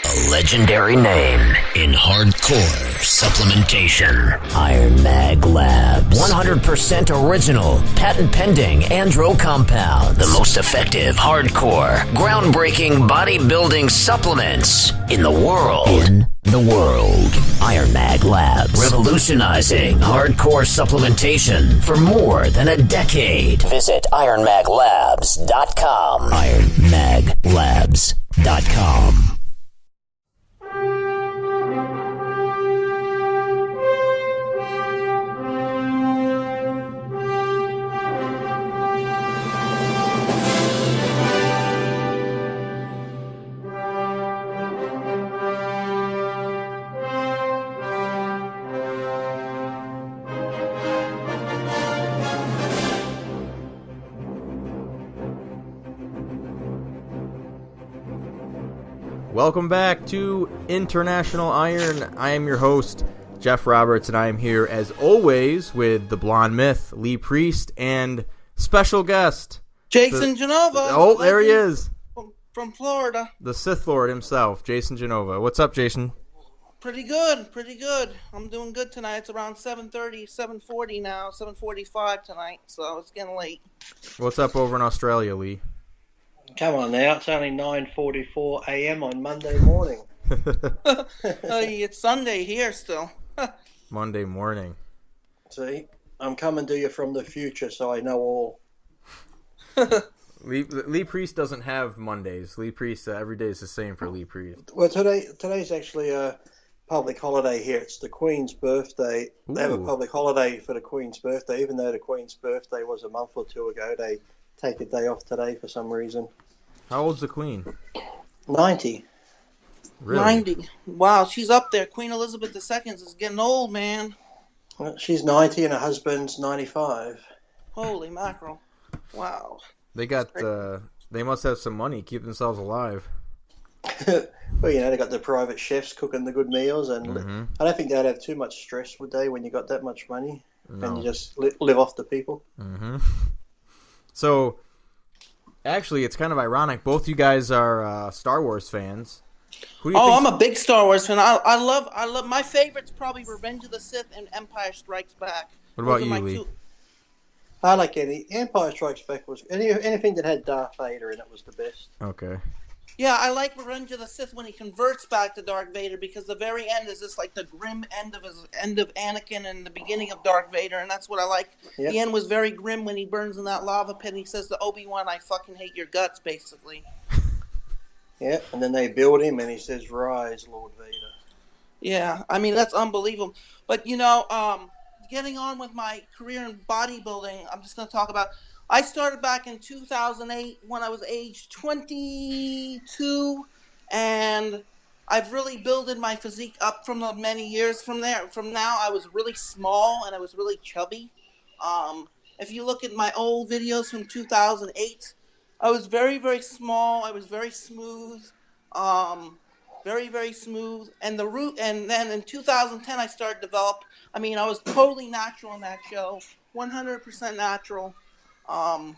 A legendary name in hardcore supplementation. Iron Mag Labs. 100% original, patent pending andro compounds. The most effective hardcore, groundbreaking bodybuilding supplements in the world. Iron Mag Labs. Revolutionizing hardcore supplementation for more than a decade. Visit ironmaglabs.com. ironmaglabs.com. Welcome back to International Iron. I am your host, Jeff Roberts, and I am here as always with the Blonde Myth, Lee Priest, and special guest, Jason Genova. Oh, there he is. From Florida. The Sith Lord himself, Jason Genova. What's up, Jason? Pretty good. I'm doing good tonight. It's around 7:30, 7:40 now, 7:45 tonight, so it's getting late. What's up over in Australia, Lee? Come on now, it's only 9:44 a.m. on Monday morning. It's Sunday here still. Monday morning. See, I'm coming to you from the future, so I know all. Lee Priest doesn't have Mondays. Lee Priest, every day is the same for Lee Priest. Well, today's actually a public holiday here. It's the Queen's birthday. Ooh. They have a public holiday for the Queen's birthday, even though the Queen's birthday was a month or two ago. They take a day off today for some reason. How old's the Queen? 90. Really? 90. Wow, she's up there. Queen Elizabeth II is getting old, man. Well, she's 90 and her husband's 95. Holy mackerel. Wow. They must have some money, keep themselves alive. Well, they got the private chefs cooking the good meals, and I don't think they'd have too much stress, would they, when you got that much money? No. And you just live off the people? Mm-hmm. So, actually, it's kind of ironic. Both you guys are Star Wars fans. Who do you I'm a big Star Wars fan. I love my favorites probably Revenge of the Sith and Empire Strikes Back. What about you, Lee? I like Empire Strikes Back was anything that had Darth Vader in it was the best. Okay. Yeah, I like Revenge of the Sith when he converts back to Darth Vader because the very end is just like the grim end of Anakin and the beginning of Darth Vader, and that's what I like. Yep. The end was very grim when he burns in that lava pit and he says to Obi-Wan, "I fucking hate your guts," basically. Yeah, and then they build him and he says, "Rise, Lord Vader." Yeah, I mean, that's unbelievable. But, getting on with my career in bodybuilding, I'm just going to talk about... I started back in 2008 when I was age 22, and I've really built my physique up from the many years from there. From now, I was really small and I was really chubby. If you look at my old videos from 2008, I was very, very small. I was very smooth, very, very smooth. And then in 2010, I started to develop. I mean, I was totally natural in that show, 100% natural.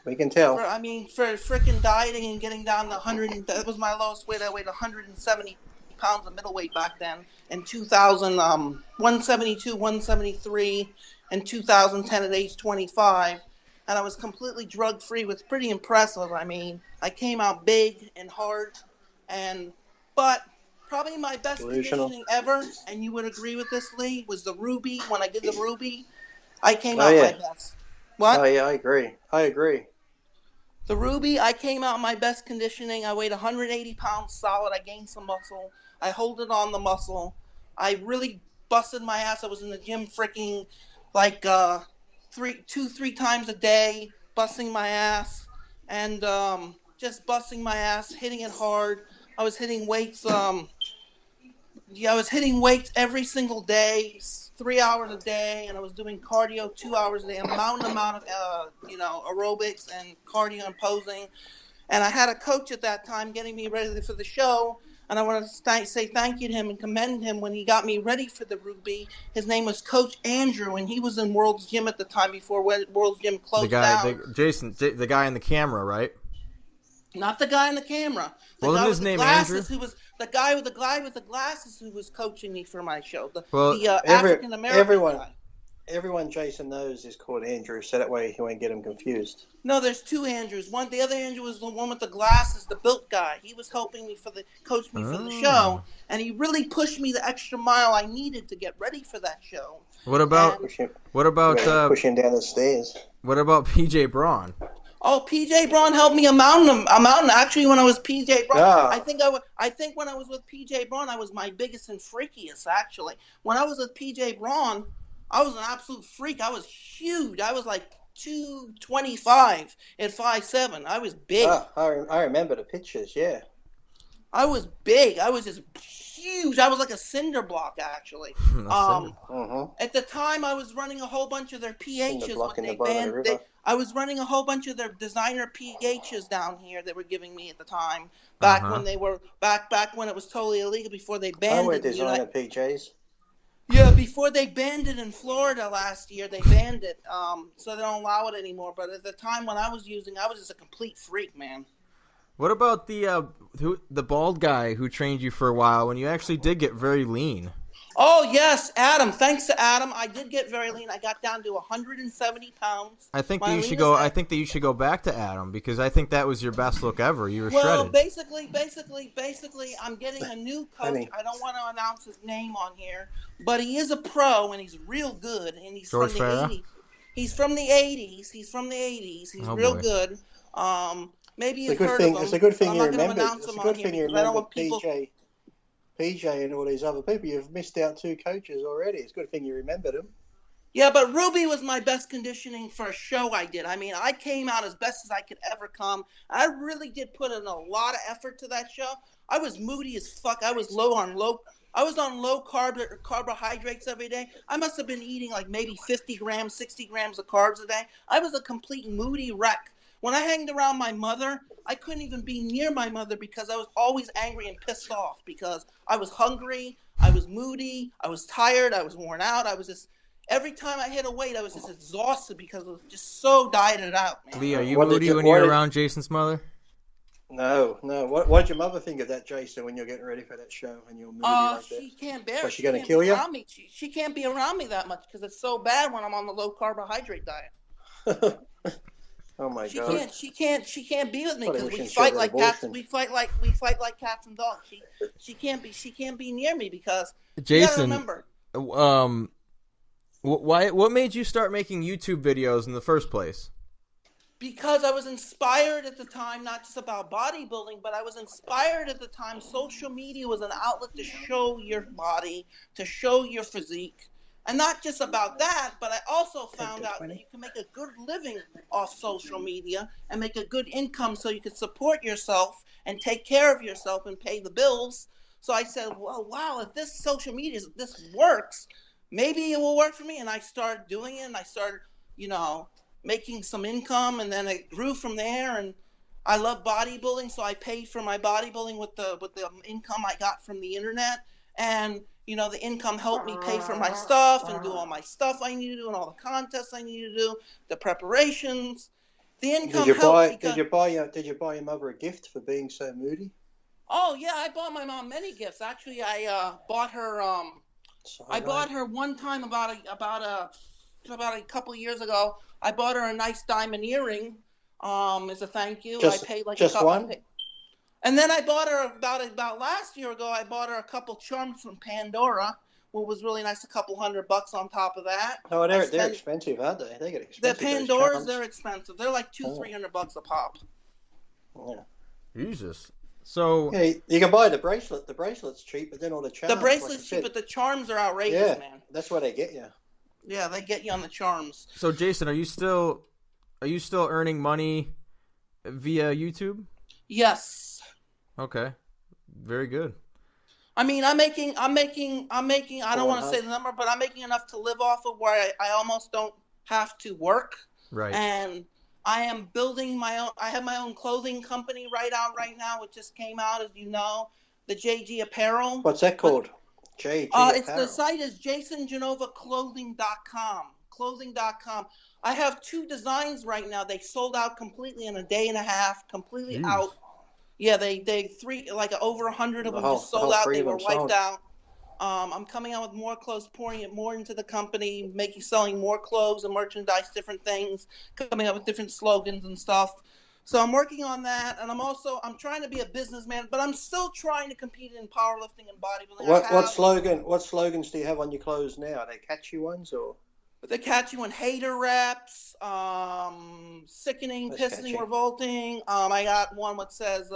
We can tell. For freaking dieting and getting down to 100, that was my lowest weight. I weighed 170 pounds of middleweight back then. In 2000, 172, 173, in 2010 at age 25. And I was completely drug-free. It was pretty impressive. I mean, I came out big and hard. But probably my best conditioning ever, and you would agree with this, Lee, was the Ruby. When I did the Ruby, I came out my best. What? Oh, yeah, I agree. The Ruby, I came out in my best conditioning. I weighed 180 pounds solid. I gained some muscle. I holded on the muscle. I really busted my ass. I was in the gym freaking like 3 times a day, busting my ass. And just busting my ass, hitting it hard. I was hitting weights. I was hitting weights every single day, 3 hours a day, and I was doing cardio 2 hours a day, a mountain amount of aerobics and cardio and posing. And I had a coach at that time getting me ready for the show, and I want to say thank you to him and commend him when he got me ready for the Ruby. His name was Coach Andrew, and he was in World's Gym at the time before World's Gym closed down. The guy in the camera, right? Not the guy in the camera. Wasn't his name Andrew? The guy with the glasses who was coaching me for my show. The African American guy. Everyone Jason knows is called Andrew, so that way he won't get him confused. No, there's two Andrews. The other Andrew was the one with the glasses, the built guy. He was helping me coach me for the show, and he really pushed me the extra mile I needed to get ready for that show. What about pushing down the stairs? What about PJ Braun? Oh, PJ Braun helped me a mountain. Actually, when I was PJ Braun, I think when I was with PJ Braun, I was my biggest and freakiest. Actually, when I was with PJ Braun, I was an absolute freak. I was huge. I was like 225 at 5'7". I was big. I remember the pictures. Yeah. I was big. I was just huge. I was like a cinder block, actually. At the time, I was running a whole bunch of their PHs when they banned. I was running a whole bunch of their designer PHs down here they were giving me at the time. Back when they were back when it was totally illegal before they banned it. Designer PJs. Yeah, before they banned it in Florida last year, they banned it, so they don't allow it anymore. But at the time when I was using, I was just a complete freak, man. What about the bald guy who trained you for a while when you actually did get very lean? Oh, yes, Adam. Thanks to Adam, I did get very lean. I got down to 170 pounds. I think that you should go back to Adam because I think that was your best look ever. You were shredded. Basically, I'm getting a new coach. I don't want to announce his name on here, but he is a pro and he's real good. And he's George from the Farah? 80s. He's from the 80s. He's real good. Maybe you've heard of him. It's a good thing you I'm not remember. announce It's him a good on thing here you because I don't remember want people. PJ and all these other people. You've missed out 2 coaches already. It's a good thing you remembered them. Yeah, but Ruby was my best conditioning for a show I did. I mean, I came out as best as I could ever come. I really did put in a lot of effort to that show. I was moody as fuck. I was on low carbohydrates every day. I must have been eating like maybe 50 grams, 60 grams of carbs a day. I was a complete moody wreck. When I hanged around my mother, I couldn't even be near my mother because I was always angry and pissed off because I was hungry, I was moody, I was tired, I was worn out. I was just, every time I hit a weight, I was just exhausted because I was just so dieted out, man. Lee, are you moody when you're around Jason's mother? No. What did your mother think of that, Jason, when you're getting ready for that show and you're moody like that? She can't bear it. Was she going to kill you? She can't be around me that much because it's so bad when I'm on the low carbohydrate diet. Oh my God! She can't be with me because we fight like cats. We fight like cats and dogs. She can't be near me because Jason. You gotta remember. What made you start making YouTube videos in the first place? Because I was inspired at the time, not just about bodybuilding, but I was inspired at the time. Social media was an outlet to show your body, to show your physique. And not just about that, but I also found out that you can make a good living off social media and make a good income so you can support yourself and take care of yourself and pay the bills. So I said, well, wow, if this social media, this works, maybe it will work for me. And I started doing it and I started, making some income and then it grew from there. And I love bodybuilding, so I paid for my bodybuilding with the income I got from the internet. And the income helped me pay for my stuff and do all my stuff I need to do and all the contests I need to do, the preparations. The income helped. Did you buy your mother a gift for being so moody? Oh yeah, I bought my mom many gifts. Actually, I bought her. Bought her one time about a couple of years ago. I bought her a nice diamond earring. As a thank you. I paid like just one. And then I bought her about last year ago. I bought her a couple charms from Pandora, what was really nice. A couple $100 on top of that. Oh, they're expensive, aren't they? They get expensive. The Pandoras, they're expensive. They're like $200-$300 a pop. Yeah. Jesus. So yeah, you can buy the bracelet. The bracelet's cheap, but then all the charms. The bracelet's cheap, but the charms are outrageous, man. That's where they get you. Yeah, they get you on the charms. So Jason, are you still earning money via YouTube? Yes. Okay, very good. I mean, I'm making. I don't want to say the number, but I'm making enough to live off of where I almost don't have to work. Right. And I am building my own. I have my own clothing company right now. It just came out, as you know, the JG Apparel. What's that called? JG Apparel. The site is JasonGenovaClothing.com. Clothing.com. I have 2 designs right now. They sold out completely in a day and a half. Completely out. Yeah, they over 100 of them just sold out. They were wiped out. I'm coming out with more clothes, pouring it more into the company, selling more clothes and merchandise, different things, coming up with different slogans and stuff. So I'm working on that, and I'm trying to be a businessman, but I'm still trying to compete in powerlifting and bodybuilding. What slogans do you have on your clothes now? Are they catchy ones or? They catchy one, hater reps, sickening, That's pissing, catchy. revolting. I got one that says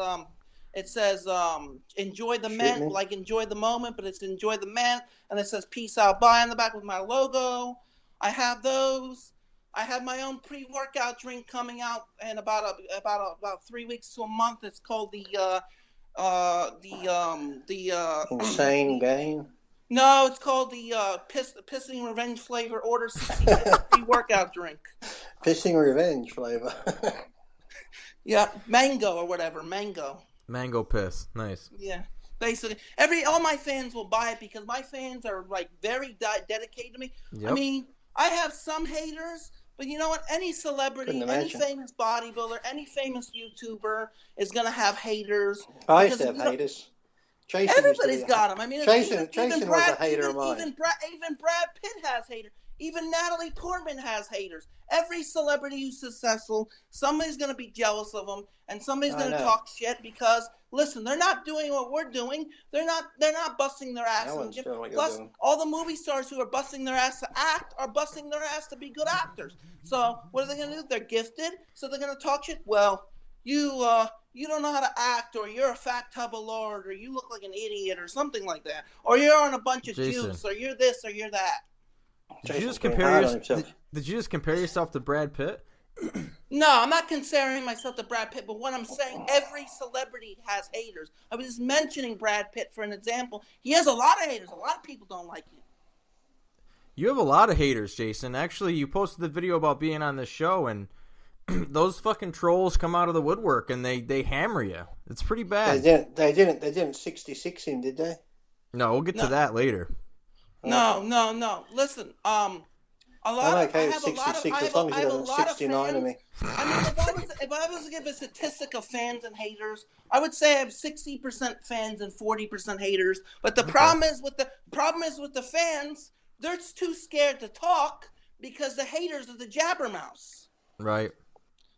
enjoy the men, like enjoy the moment, but it's enjoy the man, and it says peace out, bye on the back with my logo. I have those. I have my own pre-workout drink coming out in about 3 weeks to a month. It's called the Insane Gain. No, it's called the Pissing Revenge flavor. Order 60 pre-workout drink. Pissing Revenge flavor. Yeah, mango or whatever. Mango piss. Nice. Yeah. Basically, all my fans will buy it because my fans are like very dedicated to me. Yep. I mean, I have some haters, but you know what? Any celebrity, any famous bodybuilder, any famous YouTuber is going to have haters. I used to have haters. Jason Everybody's got them. I mean, Jason was a hater of mine. Even Brad Pitt has haters. Even Natalie Portman has haters. Every celebrity who's successful, somebody's going to be jealous of them, and somebody's going to talk shit because, listen, they're not doing what we're doing. They're not busting their ass. Plus, all the movie stars who are busting their ass to act are busting their ass to be good actors. So what are they going to do? They're gifted, so they're going to talk shit. Well, you don't know how to act, or you're a fat tub of lard, or you look like an idiot, or something like that, or you're on a bunch of juice, or you're this, or you're that. Did you just compare yourself to Brad Pitt? No, I'm not comparing myself to Brad Pitt, but what I'm saying, every celebrity has haters. I was just mentioning Brad Pitt for an example. He has a lot of haters. A lot of people don't like him. You have a lot of haters, Jason. Actually, you posted the video about being on this show, and those fucking trolls come out of the woodwork and they hammer you. It's pretty bad. They didn't 66 him, did they? No, we'll get to that later. No. Listen, I have 66 as long as he doesn't 69 of me. I mean, if I was to give a statistic of fans and haters, I would say I have 60% fans and 40% haters. But the problem is with the fans, they're too scared to talk because the haters are the jabbermouths. Right.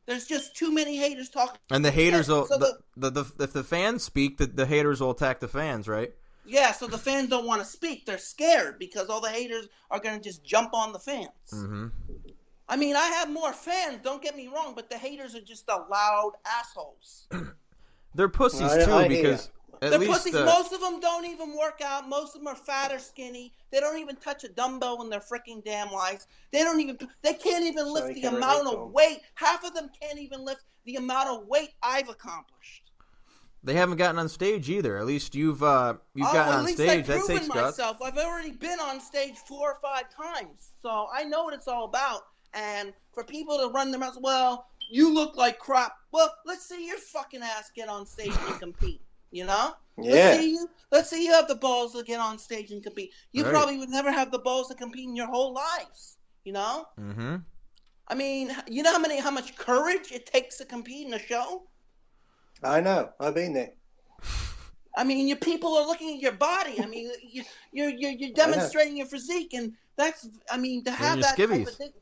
There's just too many haters talking. And the haters will if the fans speak, the haters will attack the fans, right? Yeah, so the fans don't want to speak. They're scared because all the haters are going to just jump on the fans. Mm-hmm. I mean, I have more fans, don't get me wrong, but the haters are just the loud assholes. They're pussies, too, because they're pussies. Most of them don't even work out. Most of them are fat or skinny. They don't even touch a dumbbell in their freaking damn lives. They can't even lift the amount of weight. Half of them can't even lift the amount of weight I've accomplished. They haven't gotten on stage either. At least you've gotten on stage. That takes guts. I've already been on stage 4 or 5 times, so I know what it's all about. And for people to run their mouths, well, you look like crap. Well, let's see your fucking ass get on stage and compete. You know? Yeah. Let's see you have the balls to get on stage and compete. You probably would never have the balls to compete in your whole lives. You know? Mm-hmm. I mean, you know how much courage it takes to compete in a show? I know. I've been there. I mean, your people are looking at your body. I mean, you're demonstrating your physique, and that's. I mean, to have that type of thing,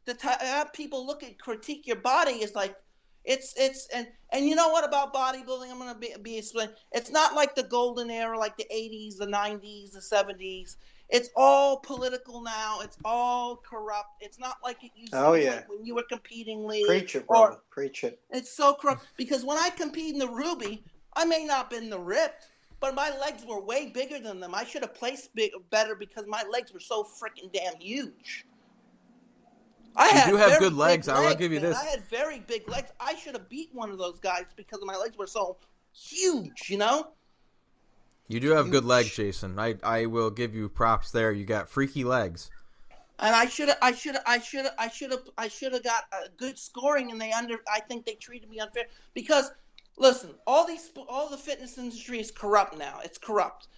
to have people critique your body is like, it's and you know what about bodybuilding? I'm gonna be explaining. It's not like the golden era, like the 80s, the 90s, the 70s. It's all political now. It's all corrupt. It's not like it used to be like when you were competing league. Preach it, brother. Preach it. It's so corrupt because when I compete in the Ruby, I may not have been the ripped, but my legs were way bigger than them. I should have placed better because my legs were so freaking damn huge. You do have good legs. I will give you this. I had very big legs. I should have beat one of those guys because my legs were so huge, you know? You do have good legs, Jason. I will give you props there. You got freaky legs. And I should have got a good scoring, and I think they treated me unfair because, listen, all the fitness industry is corrupt now. It's corrupt.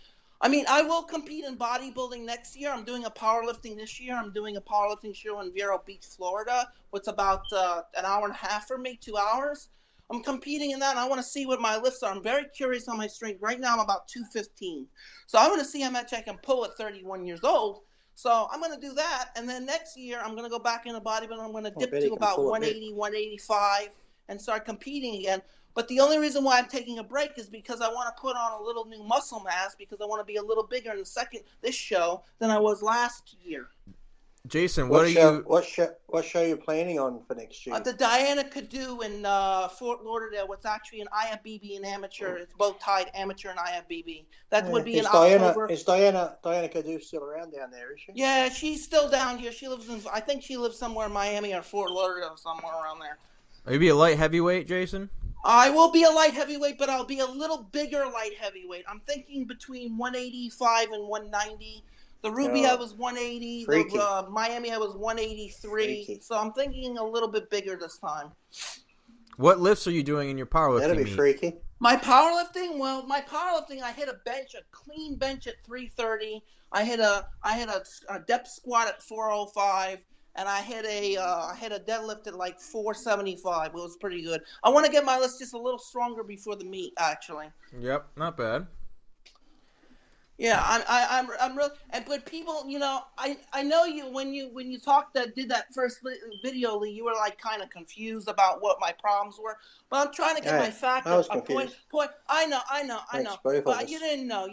I mean, I will compete in bodybuilding next year. I'm doing a powerlifting this year. I'm doing a powerlifting show in Vero Beach, Florida. It's about an hour and a half for me, 2 hours. I'm competing in that, and I want to see what my lifts are. I'm very curious on my strength. Right now, I'm about 215. So I want to see how much I can pull at 31 years old. So I'm going to do that, and then next year I'm going to go back into bodybuilding. I'm going to dip to about 180, 185, and start competing again. But the only reason why I'm taking a break is because I want to put on a little new muscle mass, because I want to be a little bigger in this show than I was last year. Jason, what show are you planning on for next year? The Diana could do in Fort Lauderdale. What's actually an IFBB and amateur. It's both tied amateur and IFBB. That would be in October. Is Diana Cadu still around down there? Is she? Yeah, she's still down here. I think she lives somewhere in Miami or Fort Lauderdale, somewhere around there. Will you be a light heavyweight, Jason? I will be a light heavyweight, but I'll be a little bigger light heavyweight. I'm thinking between 185 and 190. The Ruby, I was 180. The Miami, I was 183. Freaky. So I'm thinking a little bit bigger this time. What lifts are you doing in your powerlifting? That'll be freaky. My powerlifting, I hit a clean bench at 330. I hit a depth squat at 405, and I hit a deadlift at like 475. It was pretty good. I want to get my lifts just a little stronger before the meet, actually. Yep, not bad. Yeah, I'm real. But people, I know you when you did that first video, Lee, you were like kind of confused about what my problems were. But I'm trying to get my fact point. I know. But you didn't know.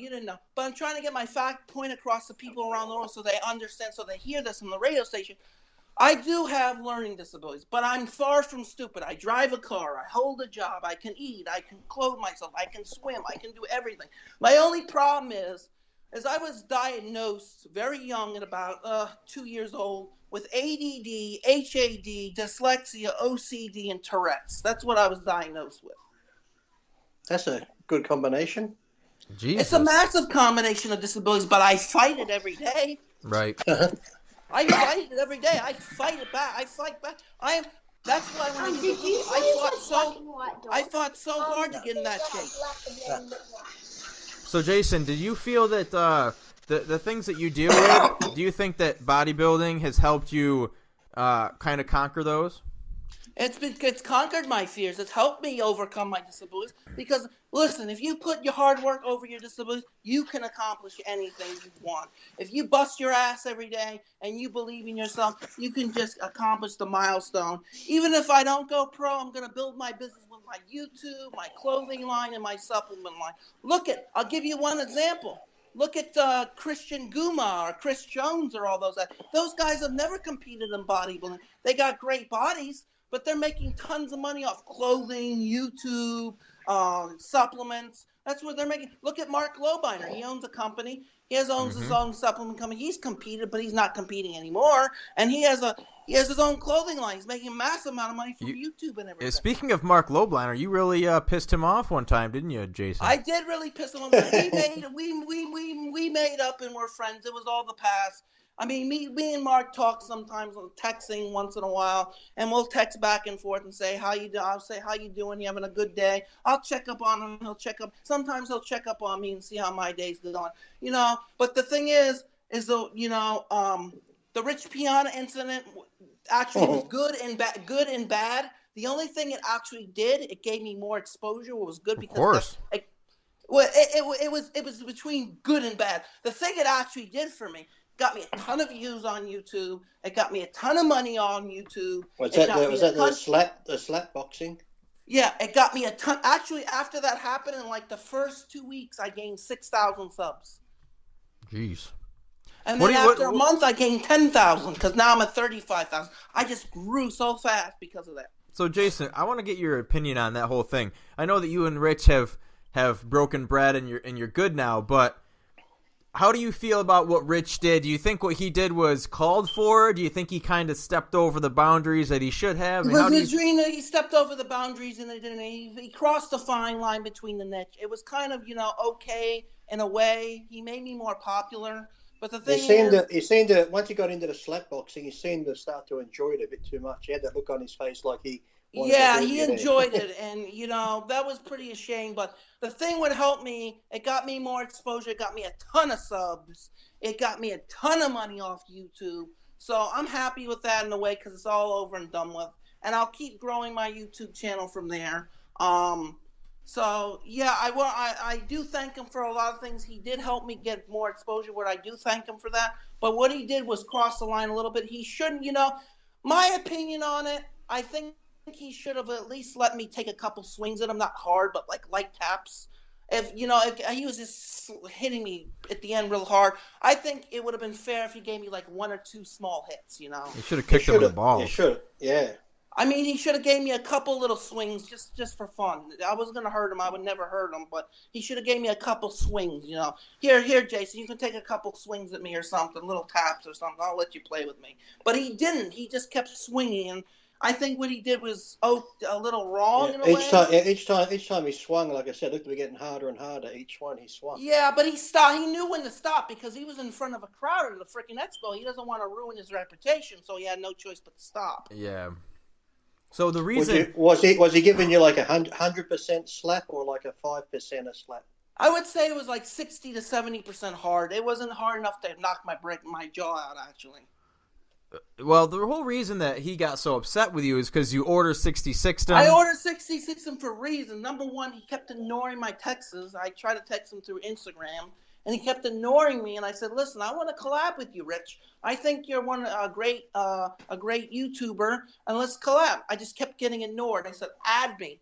But I'm trying to get my point across to people around the world so they understand, so they hear this on the radio station. I do have learning disabilities, but I'm far from stupid. I drive a car. I hold a job. I can eat. I can clothe myself. I can swim. I can do everything. My only problem is I was diagnosed very young at about 2 years old with ADD, HAD, dyslexia, OCD, and Tourette's. That's what I was diagnosed with. That's a good combination. Jesus. It's a massive combination of disabilities, but I fight it every day. Right. I fight it every day. I fight it back. That's why when I fought so hard to get in that shape. So Jason, did you feel that the things that you deal with, do you think that bodybuilding has helped you kind of conquer those? It's conquered my fears. It's helped me overcome my disabilities. Because listen, if you put your hard work over your disabilities, you can accomplish anything you want. If you bust your ass every day and you believe in yourself, you can just accomplish the milestone. Even if I don't go pro, I'm going to build my business with my YouTube, my clothing line, and my supplement line. I'll give you one example. Look at Christian Guma or Chris Jones or all those guys. Those guys have never competed in bodybuilding. They got great bodies, but they're making tons of money off clothing, YouTube, supplements. That's what they're making. Look at Mark Lobiner. He owns a company. He owns his own supplement company. He's competed, but he's not competing anymore. And he has his own clothing line. He's making a massive amount of money from YouTube and everything. Speaking of Mark Lobiner, you really pissed him off one time, didn't you, Jason? I did really piss him off. We made up and we're friends. It was all the past. I mean, me and Mark talk sometimes on texting once in a while, and we'll text back and forth and say, how you doing? I'll say, how you doing? You having a good day? I'll check up on him. Sometimes he'll check up on me and see how my day's going. But the thing is the Rich Piana incident actually was good and bad. The only thing it actually did, it gave me more exposure. It was good because of course. It was between good and bad. The thing it actually did for me, got me a ton of views on YouTube. It got me a ton of money on YouTube. Was that the slap boxing? Yeah, it got me a ton. Actually, after that happened, in like the first 2 weeks, I gained 6,000 subs. Jeez. And then after a month, I gained 10,000 because now I'm at 35,000. I just grew so fast because of that. So, Jason, I want to get your opinion on that whole thing. I know that you and Rich have broken bread and you're good now, but how do you feel about what Rich did? Do you think what he did was called for? Do you think he kind of stepped over the boundaries that he should have? He stepped over the boundaries and he crossed the fine line between the niche. It was kind of, okay in a way. He made me more popular. But the thing he seemed to, once he got into the slap boxing, he seemed to start to enjoy it a bit too much. He had that look on his face like he wanted to he enjoyed it. And, that was pretty a shame. But the thing would help me. It got me more exposure. It got me a ton of subs. It got me a ton of money off YouTube. So I'm happy with that in a way because it's all over and done with. And I'll keep growing my YouTube channel from there. So yeah, I do thank him for a lot of things. He did help me get more exposure. Where I do thank him for that. But what he did was cross the line a little bit. He shouldn't, my opinion on it. I think he should have at least let me take a couple swings at him, not hard, but like light taps. If he was just hitting me at the end real hard, I think it would have been fair if he gave me like one or two small hits. He should have kicked him in the balls. He should, yeah. I mean, he should have gave me a couple little swings just for fun. I wasn't gonna hurt him. I would never hurt him, but he should have gave me a couple swings. Here, Jason, you can take a couple swings at me or something, little taps or something. I'll let you play with me. But he didn't. He just kept swinging, and I think what he did was a little wrong in a way. Each time he swung, like I said, it looked to be getting harder and harder. Each one he swung. Yeah, but he stopped. He knew when to stop because he was in front of a crowd at the freaking expo. He doesn't want to ruin his reputation, so he had no choice but to stop. Yeah. So the reason was he giving you like 100% slap or like a 5% a slap? I would say it was like 60 to 70% hard. It wasn't hard enough to knock my jaw out, actually. Well, the whole reason that he got so upset with you is because you ordered 66 him. I ordered 66 him for a reason. Number one, he kept ignoring my texts. I tried to text him through Instagram, and he kept ignoring me. And I said, "Listen, I want to collab with you, Rich. I think you're a great YouTuber, and let's collab." I just kept getting ignored. I said, "Add me."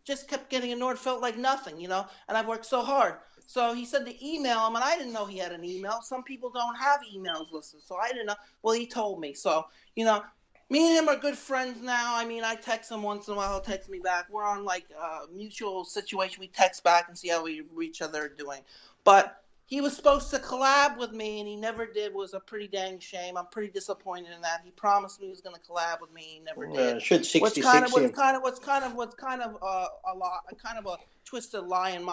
Just kept getting ignored. Felt like nothing, And I've worked so hard. So he said to email him, and I didn't know he had an email. Some people don't have emails listed, so I didn't know. Well, he told me. So, me and him are good friends now. I mean, I text him once in a while. He'll text me back. We're on, like, a mutual situation. We text back and see how each other are doing. But he was supposed to collab with me, and he never did. It was a pretty dang shame. I'm pretty disappointed in that. He promised me he was going to collab with me. He never did. Should 66 what's kind of a twisted lie in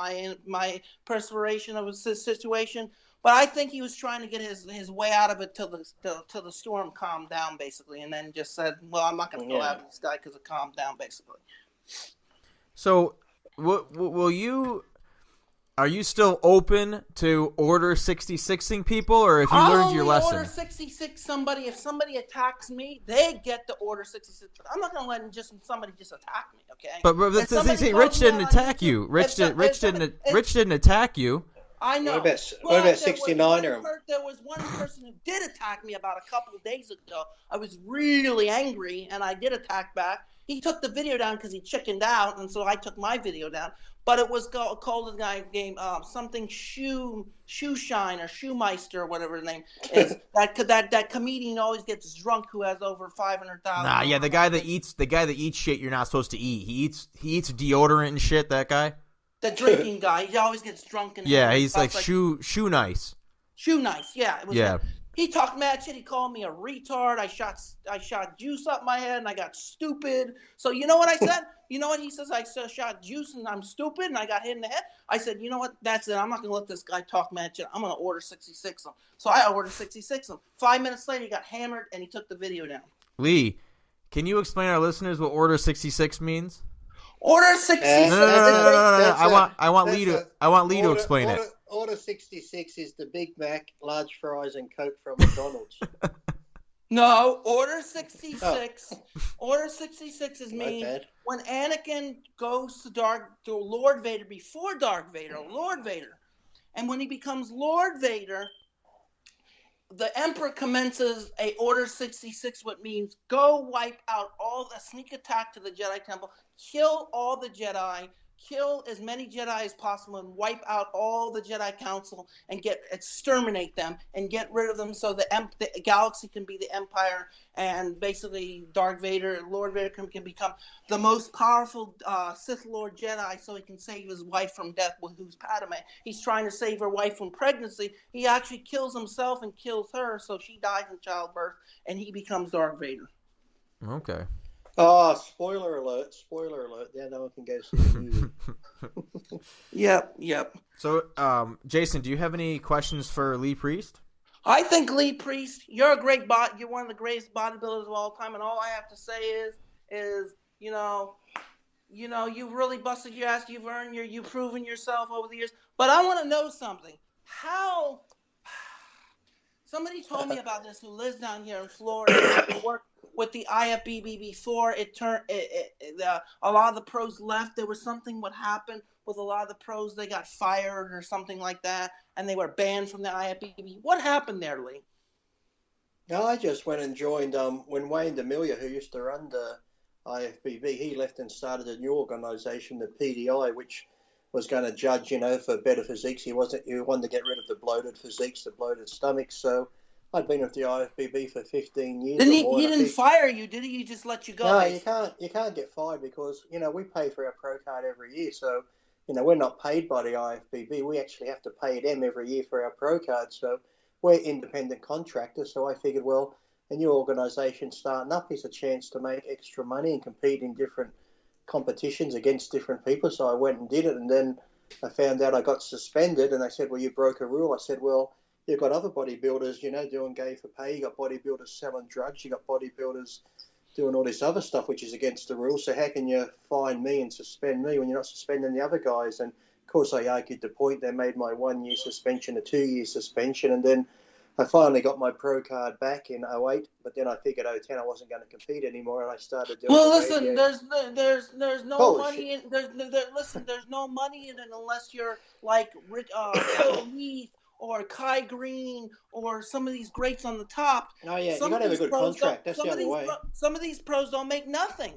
my perspiration of a situation. But I think he was trying to get his way out of it till the storm calmed down, basically, and then just said, "Well, I'm not going to collab with this guy because it calmed down," basically. So, will you? Are you still open to order 66ing people, or if you learned your lesson? I'll order 66 somebody. If somebody attacks me, they get to order 66. I'm not going to let somebody just attack me, okay? But Rich didn't attack you. Rich didn't attack you. I know. What about 69er? There was one person who did attack me about a couple of days ago. I was really angry, and I did attack back. He took the video down because he chickened out, and so I took my video down. But it was called a guy game something shoe shine or shoemeister or whatever the name is. that comedian always gets drunk who has over 500,000. Nah, yeah, the guy that eats shit you're not supposed to eat. He eats deodorant and shit. That guy. The drinking guy. He always gets drunk and he's like shoe nice. Shoe nice. Yeah. It was yeah. He talked mad shit. He called me a retard. I shot juice up my head and I got stupid. So you know what I said? You know what he says? I shot juice and I'm stupid and I got hit in the head. I said, you know what? That's it. I'm not going to let this guy talk mad shit. I'm going to order 66 him. So I ordered 66 him. 5 minutes later, he got hammered and he took the video down. Lee, can you explain to our listeners what order 66 means? Order 66. No. I want Lee to explain it. Order 66 is the Big Mac, large fries, and Coke from McDonald's. No, Order 66. Order 66 is when Anakin goes to Lord Vader before Darth Vader, Lord Vader. And when he becomes Lord Vader, the Emperor commences a Order 66, which means go wipe out a sneak attack to the Jedi Temple, kill all the Jedi, kill as many Jedi as possible, and wipe out all the Jedi Council and exterminate them and get rid of them so the galaxy can be the Empire, and basically Darth Vader, Lord Vader can become the most powerful Sith Lord Jedi so he can save his wife from death, who's Padme. He's trying to save her wife from pregnancy. He actually kills himself and kills her, so she dies in childbirth, and he becomes Darth Vader. Okay. Oh, spoiler alert. Yeah, no one can go see the movie. Yep. So, Jason, do you have any questions for Lee Priest? I think Lee Priest, you're a great you're one of the greatest bodybuilders of all time, and all I have to say is you've really busted your ass, you've proven yourself over the years. But I want to know something. Somebody told me about this who lives down here in Florida. He worked with the IFBB before a lot of the pros left. There was something what happened with a lot of the pros. They got fired or something like that, and they were banned from the IFBB. What happened there, Lee? No, I just went and joined when Wayne DeMilia, who used to run the IFBB, he left and started a new organisation, the PDI, which was going to judge, for better physiques. He wanted to get rid of the bloated physiques, the bloated stomachs. So I'd been with the IFBB for 15 years. He didn't fire you, did he? He just let you go. No, you can't get fired because we pay for our pro card every year. So we're not paid by the IFBB. We actually have to pay them every year for our pro card. So we're independent contractors. So I figured, well, a new organisation starting up is a chance to make extra money and compete in different competitions against different people. So I went and did it, and then I found out I got suspended, and they said, well, you broke a rule. I said, well, you've got other bodybuilders, doing gay for pay. You got bodybuilders selling drugs. You got bodybuilders doing all this other stuff, which is against the rules. So how can you fine me and suspend me when you're not suspending the other guys? And of course I argued the point. They made my 1 year suspension a 2 year suspension, and then I finally got my pro card back in 2008, but then I figured 2010 I wasn't going to compete anymore, and I started doing. Well, listen, there's no money in there's no money in it unless you're like Phil Heath or Kai Green or some of these greats on the top. Oh yeah, you got to have a good contract. That's the other way. Some of these pros don't make nothing.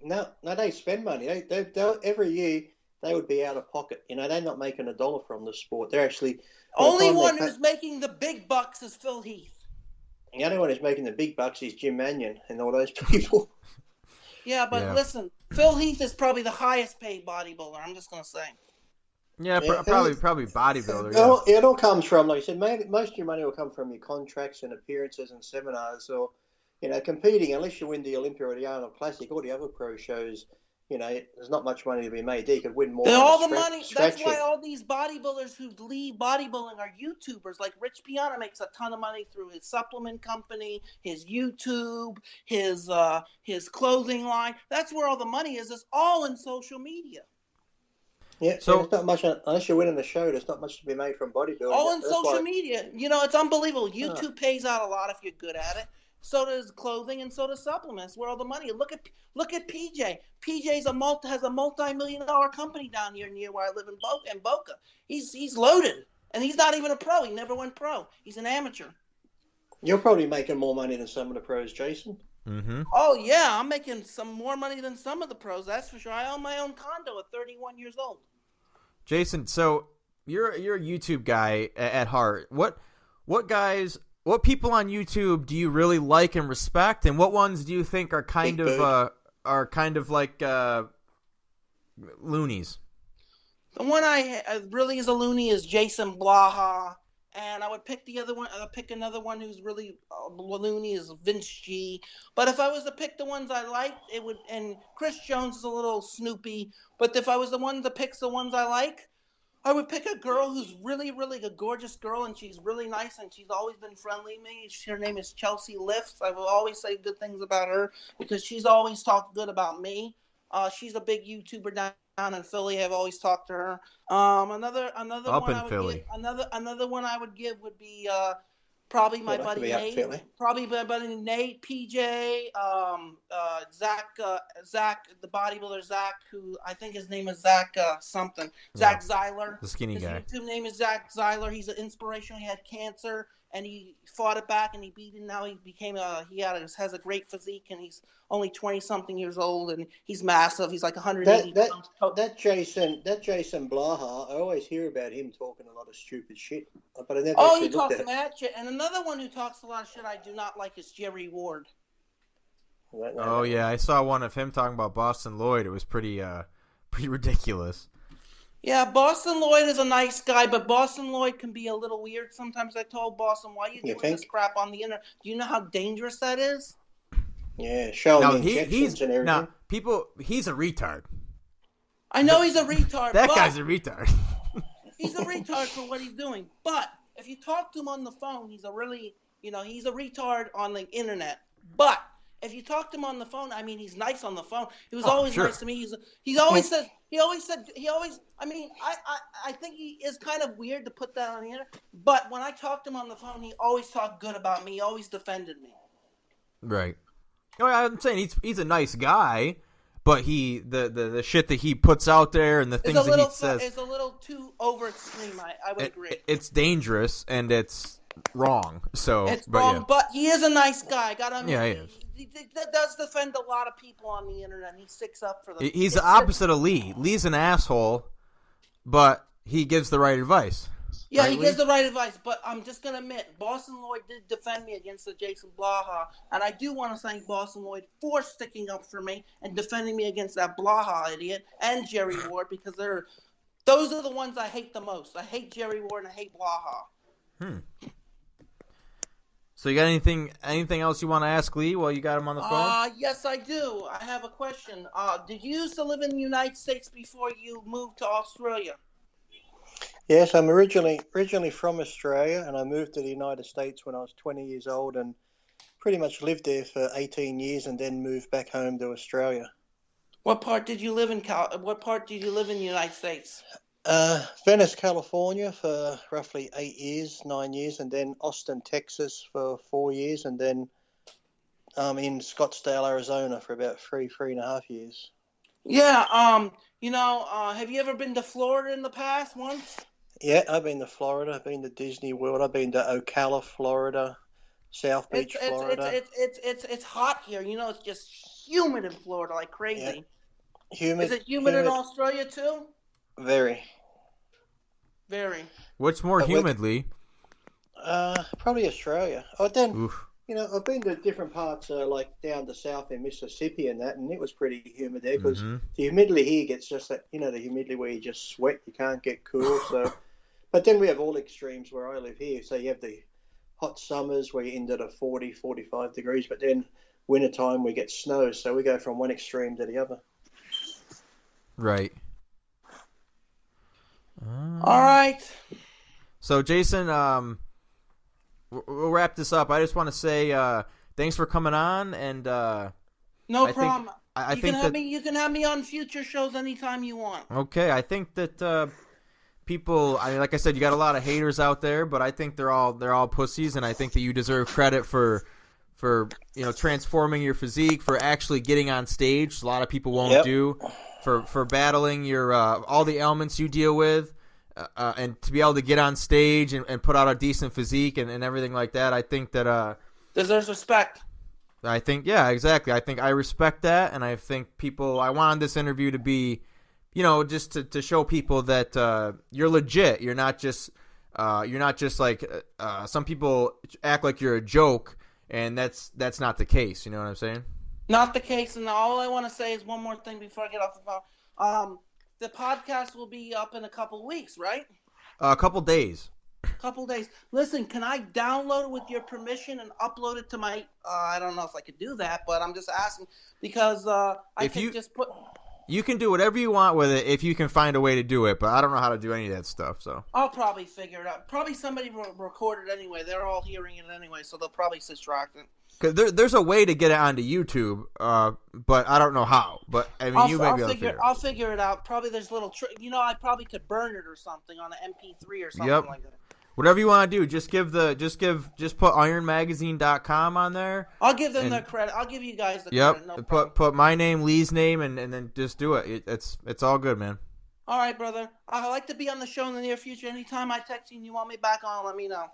No, they spend money. They every year they would be out of pocket. They're not making a dollar from the sport. They're actually. Only one who's making the big bucks is Phil Heath. The only one who's making the big bucks is Jim Mannion and all those people. Yeah, but listen, Phil Heath is probably the highest paid bodybuilder. I'm just going to say. Yeah, probably bodybuilder. It all comes from, like I said, most of your money will come from your contracts and appearances and seminars, or competing. Unless you win the Olympia or the Arnold Classic, all the other pro shows. There's not much money to be made. You could win more. All the money. That's why all these bodybuilders who leave bodybuilding are YouTubers. Like Rich Piana makes a ton of money through his supplement company, his YouTube, his clothing line. That's where all the money is. It's all in social media. Yeah, so there's not much unless you're winning the show. There's not much to be made from bodybuilding. All in social media. It's unbelievable. YouTube pays out a lot if you're good at it. So does clothing, and so does supplements. Where all the money? Look at PJ. PJ's has a multi-million-dollar company down here near where I live in Boca. He's loaded, and he's not even a pro. He never went pro. He's an amateur. You're probably making more money than some of the pros, Jason. Mm-hmm. Oh yeah, I'm making some more money than some of the pros. That's for sure. I own my own condo at 31 years old. Jason, so you're a YouTube guy at heart. What people on YouTube do you really like and respect, and what ones do you think are kind of like loonies? The one I really is a loony is Jason Blaha, and I would pick the other one. Pick another one who's really loony is Vince G. But if I was to pick the ones I liked, it would. And Chris Jones is a little snoopy. But if I was the one to pick the ones I like, I would pick a girl who's really, really a gorgeous girl, and she's really nice, and she's always been friendly to me. Her name is Chelsea Lifts. I will always say good things about her because she's always talked good about me. She's a big YouTuber down in Philly. I've always talked to her. Another Up one in I would Philly. give, another one I would give would be probably my buddy Nate. Probably my buddy Nate, PJ, Zach, the bodybuilder Zach, who I think his name is Zach something. Zach Zeiler. The skinny his guy. YouTube name is Zach Zeiler. He's an inspirational. He had cancer and he fought it back and he beat it. Now he became has a great physique and he's only 20-something years old and he's massive. He's like 180 pounds. That Jason Blaha, I always hear about him talking a lot of stupid shit, but I never. He talks mad shit. And another one who talks a lot of shit I do not like is Jerry Ward. Yeah, I saw one of him talking about Boston Lloyd. It was pretty ridiculous. Yeah, Boston Lloyd is a nice guy, but Boston Lloyd can be a little weird sometimes. I told Boston, why are you doing this crap on the internet? Do you know how dangerous that is? Yeah, showing injections and everything. Now, he's a retard. I know he's a retard. That guy's a retard. He's a retard for what he's doing. But if you talk to him on the phone, he's a retard on the internet. But if you talk to him on the phone, I mean, he's nice on the phone. He was Oh, always sure. nice to me. He always said. I mean, I think he is kind of weird to put that on the internet. But when I talked to him on the phone, he always talked good about me. He always defended me. Right. No, I'm saying he's a nice guy, but the shit that he puts out there and the things that he says is a little too over extreme. I would agree. It's dangerous and it's wrong. So it's wrong, but he is a nice guy. He is. He does defend a lot of people on the internet. He sticks up for them. He's the opposite of Lee. Lee's an asshole, but he gives the right advice. Yeah, right, he gives the right advice, but I'm just going to admit, Boston Lloyd did defend me against the Jason Blaha, and I do want to thank Boston Lloyd for sticking up for me and defending me against that Blaha idiot and Jerry Ward, because those are the ones I hate the most. I hate Jerry Ward and I hate Blaha. So you got anything else you want to ask Lee while you got him on the phone? Yes, I do. I have a question. Did you used to live in the United States before you moved to Australia? Yes, I'm originally from Australia, and I moved to the United States when I was 20 years old, and pretty much lived there for 18 years, and then moved back home to Australia. What part did you live in? What part did you live in the United States? Venice, California for roughly 9 years, and then Austin, Texas for 4 years, and then in Scottsdale, Arizona for about 3.5 years. Yeah, have you ever been to Florida in the past once? Yeah, I've been to Florida. I've been to Disney World. I've been to Ocala, Florida, South Beach, Florida. It's hot here. It's just humid in Florida like crazy. Yeah. Humid. Is it humid in Australia too? Very. Very. What's more humid, Lee? Probably Australia. Then, Oof. I've been to different parts, like down the south in Mississippi and that, and it was pretty humid there because the humidity here gets just that, the humidity where you just sweat, you can't get cool. So, but then we have all extremes where I live here. So you have the hot summers where you're into the 40, 45 degrees, but then wintertime we get snow. So we go from one extreme to the other. Right. All right. So, Jason, we'll wrap this up. I just want to say thanks for coming on, and no problem. You can have me on future shows anytime you want. Okay, I think that people. I mean, like I said, you got a lot of haters out there, but I think they're all pussies, and I think that you deserve credit for transforming your physique, for actually getting on stage. A lot of people won't do. For battling your all the ailments you deal with, and to be able to get on stage and put out a decent physique and everything like that, I think that deserves respect. I think, yeah, exactly. I think I respect that, and I think I wanted this interview to be, just to show people that you're legit. You're not just like some people act like you're a joke, and that's not the case. You know what I'm saying? Not the case, and all I want to say is one more thing before I get off the phone. The podcast will be up in a couple weeks, right? A couple days. Listen, can I download it with your permission and upload it to my? I don't know if I could do that, but I'm just asking because You can do whatever you want with it if you can find a way to do it, but I don't know how to do any of that stuff. So I'll probably figure it out. Probably somebody recorded anyway. They're all hearing it anyway, so they'll probably distract it. Because there's a way to get it onto YouTube, but I don't know how. But I mean, you may be able to figure it out. I'll figure it out. Probably there's little I probably could burn it or something on an MP3 or something like that. Whatever you want to do, just put ironmagazine.com on there. I'll give them the credit. I'll give you guys the credit. No problem. Put my name, Lee's name, and then just do it. It's all good, man. All right, brother. I'd like to be on the show in the near future. Anytime I text you and you want me back on, let me know.